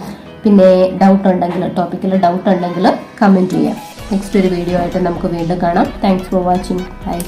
പിന്നെ ഡൗട്ട് ഉണ്ടെങ്കിൽ, ടോപ്പിക്കിൽ ഡൗട്ട് ഉണ്ടെങ്കിൽ കമൻറ്റ് ചെയ്യാം. നെക്സ്റ്റ് ഒരു വീഡിയോ ആയിട്ട് നമുക്ക് വീണ്ടും കാണാം. Thanks for watching. ബൈ.